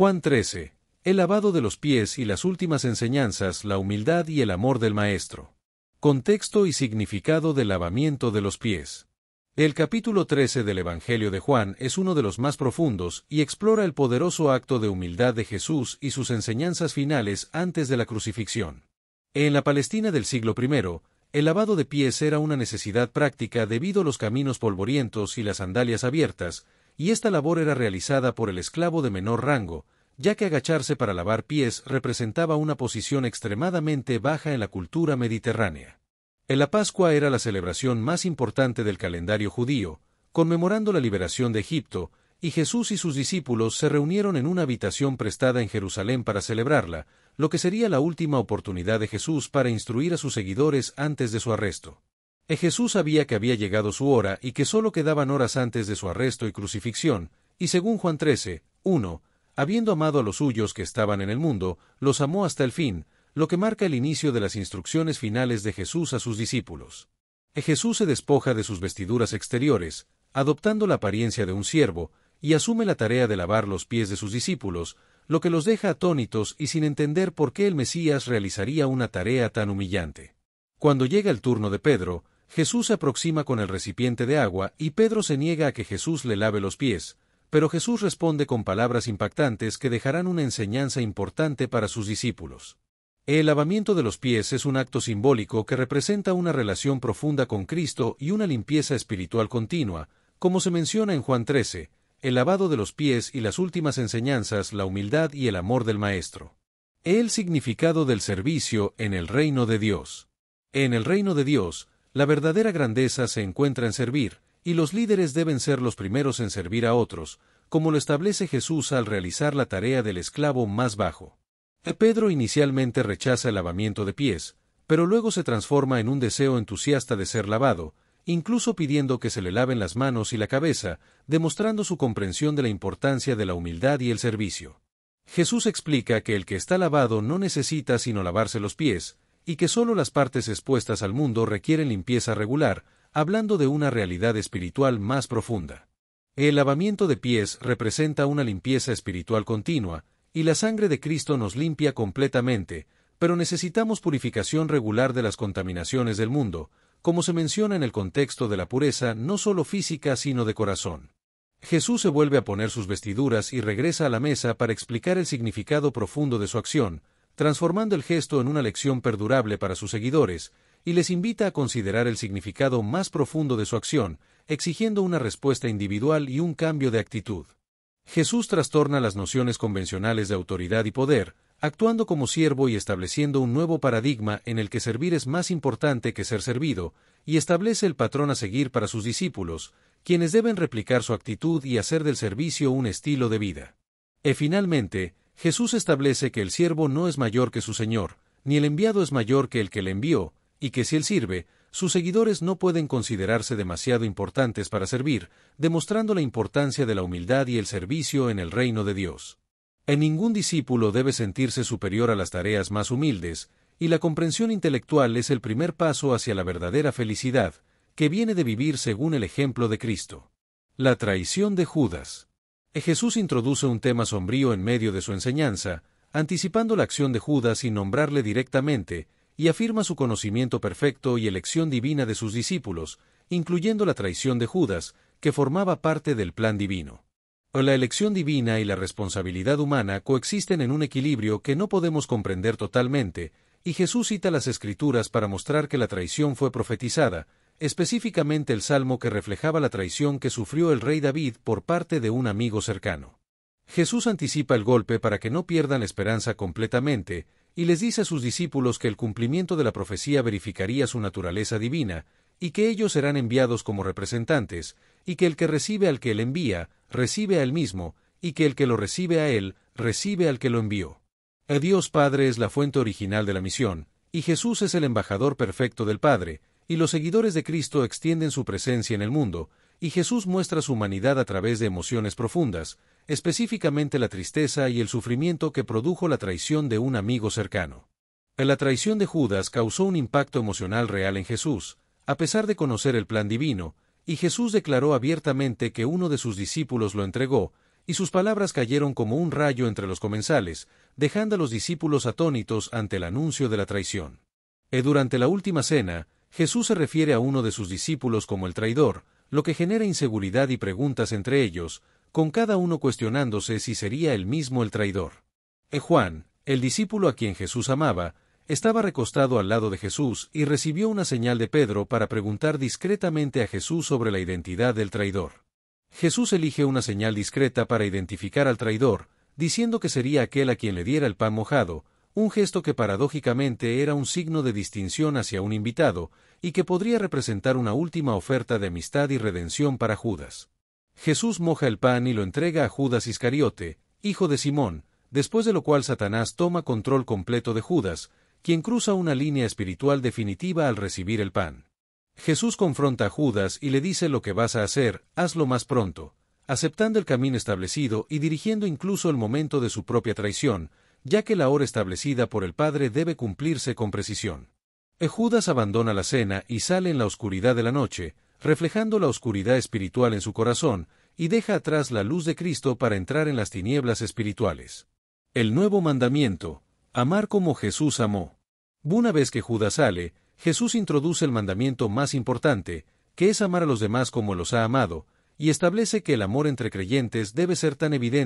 Juan 13. El lavado de los pies y las últimas enseñanzas, la humildad y el amor del Maestro. Contexto y significado del lavamiento de los pies. El capítulo 13 del Evangelio de Juan es uno de los más profundos y explora el poderoso acto de humildad de Jesús y sus enseñanzas finales antes de la crucifixión. En la Palestina del siglo I, el lavado de pies era una necesidad práctica debido a los caminos polvorientos y las sandalias abiertas, y esta labor era realizada por el esclavo de menor rango, ya que agacharse para lavar pies representaba una posición extremadamente baja en la cultura mediterránea. La Pascua era la celebración más importante del calendario judío, conmemorando la liberación de Egipto, y Jesús y sus discípulos se reunieron en una habitación prestada en Jerusalén para celebrarla, lo que sería la última oportunidad de Jesús para instruir a sus seguidores antes de su arresto. Jesús sabía que había llegado su hora y que solo quedaban horas antes de su arresto y crucifixión, y según Juan 13, 1, habiendo amado a los suyos que estaban en el mundo, los amó hasta el fin, lo que marca el inicio de las instrucciones finales de Jesús a sus discípulos. Jesús se despoja de sus vestiduras exteriores, adoptando la apariencia de un siervo, y asume la tarea de lavar los pies de sus discípulos, lo que los deja atónitos y sin entender por qué el Mesías realizaría una tarea tan humillante. Cuando llega el turno de Pedro, Jesús se aproxima con el recipiente de agua y Pedro se niega a que Jesús le lave los pies, pero Jesús responde con palabras impactantes que dejarán una enseñanza importante para sus discípulos. El lavamiento de los pies es un acto simbólico que representa una relación profunda con Cristo y una limpieza espiritual continua, como se menciona en Juan 13, el lavado de los pies y las últimas enseñanzas, la humildad y el amor del Maestro. El significado del servicio en el reino de Dios. En el reino de Dios, la verdadera grandeza se encuentra en servir, y los líderes deben ser los primeros en servir a otros, como lo establece Jesús al realizar la tarea del esclavo más bajo. Pedro inicialmente rechaza el lavamiento de pies, pero luego se transforma en un deseo entusiasta de ser lavado, incluso pidiendo que se le laven las manos y la cabeza, demostrando su comprensión de la importancia de la humildad y el servicio. Jesús explica que el que está lavado no necesita sino lavarse los pies, y que solo las partes expuestas al mundo requieren limpieza regular, hablando de una realidad espiritual más profunda. El lavamiento de pies representa una limpieza espiritual continua, y la sangre de Cristo nos limpia completamente, pero necesitamos purificación regular de las contaminaciones del mundo, como se menciona en el contexto de la pureza no solo física sino de corazón. Jesús se vuelve a poner sus vestiduras y regresa a la mesa para explicar el significado profundo de su acción, transformando el gesto en una lección perdurable para sus seguidores, y les invita a considerar el significado más profundo de su acción, exigiendo una respuesta individual y un cambio de actitud. Jesús trastorna las nociones convencionales de autoridad y poder, actuando como siervo y estableciendo un nuevo paradigma en el que servir es más importante que ser servido, y establece el patrón a seguir para sus discípulos, quienes deben replicar su actitud y hacer del servicio un estilo de vida. Finalmente, Jesús establece que el siervo no es mayor que su Señor, ni el enviado es mayor que el que le envió, y que si él sirve, sus seguidores no pueden considerarse demasiado importantes para servir, demostrando la importancia de la humildad y el servicio en el reino de Dios. Ningún discípulo debe sentirse superior a las tareas más humildes, y la comprensión intelectual es el primer paso hacia la verdadera felicidad, que viene de vivir según el ejemplo de Cristo. La traición de Judas. Jesús introduce un tema sombrío en medio de su enseñanza, anticipando la acción de Judas sin nombrarle directamente, y afirma su conocimiento perfecto y elección divina de sus discípulos, incluyendo la traición de Judas, que formaba parte del plan divino. La elección divina y la responsabilidad humana coexisten en un equilibrio que no podemos comprender totalmente, y Jesús cita las Escrituras para mostrar que la traición fue profetizada, específicamente el salmo que reflejaba la traición que sufrió el rey David por parte de un amigo cercano. Jesús anticipa el golpe para que no pierdan la esperanza completamente, y les dice a sus discípulos que el cumplimiento de la profecía verificaría su naturaleza divina, y que ellos serán enviados como representantes, y que el que recibe al que él envía, recibe a él mismo, y que el que lo recibe a él, recibe al que lo envió. Dios Padre es la fuente original de la misión, y Jesús es el embajador perfecto del Padre, y los seguidores de Cristo extienden su presencia en el mundo, y Jesús muestra su humanidad a través de emociones profundas, específicamente la tristeza y el sufrimiento que produjo la traición de un amigo cercano. La traición de Judas causó un impacto emocional real en Jesús, a pesar de conocer el plan divino, y Jesús declaró abiertamente que uno de sus discípulos lo entregó, y sus palabras cayeron como un rayo entre los comensales, dejando a los discípulos atónitos ante el anuncio de la traición. Durante la última cena, Jesús se refiere a uno de sus discípulos como el traidor, lo que genera inseguridad y preguntas entre ellos, con cada uno cuestionándose si sería él mismo el traidor. Juan, el discípulo a quien Jesús amaba, estaba recostado al lado de Jesús y recibió una señal de Pedro para preguntar discretamente a Jesús sobre la identidad del traidor. Jesús elige una señal discreta para identificar al traidor, diciendo que sería aquel a quien le diera el pan mojado, un gesto que paradójicamente era un signo de distinción hacia un invitado, y que podría representar una última oferta de amistad y redención para Judas. Jesús moja el pan y lo entrega a Judas Iscariote, hijo de Simón, después de lo cual Satanás toma control completo de Judas, quien cruza una línea espiritual definitiva al recibir el pan. Jesús confronta a Judas y le dice: lo que vas a hacer, hazlo más pronto, aceptando el camino establecido y dirigiendo incluso el momento de su propia traición, ya que la hora establecida por el Padre debe cumplirse con precisión. Judas abandona la cena y sale en la oscuridad de la noche, reflejando la oscuridad espiritual en su corazón, y deja atrás la luz de Cristo para entrar en las tinieblas espirituales. El nuevo mandamiento: amar como Jesús amó. Una vez que Judas sale, Jesús introduce el mandamiento más importante, que es amar a los demás como los ha amado, y establece que el amor entre creyentes debe ser tan evidente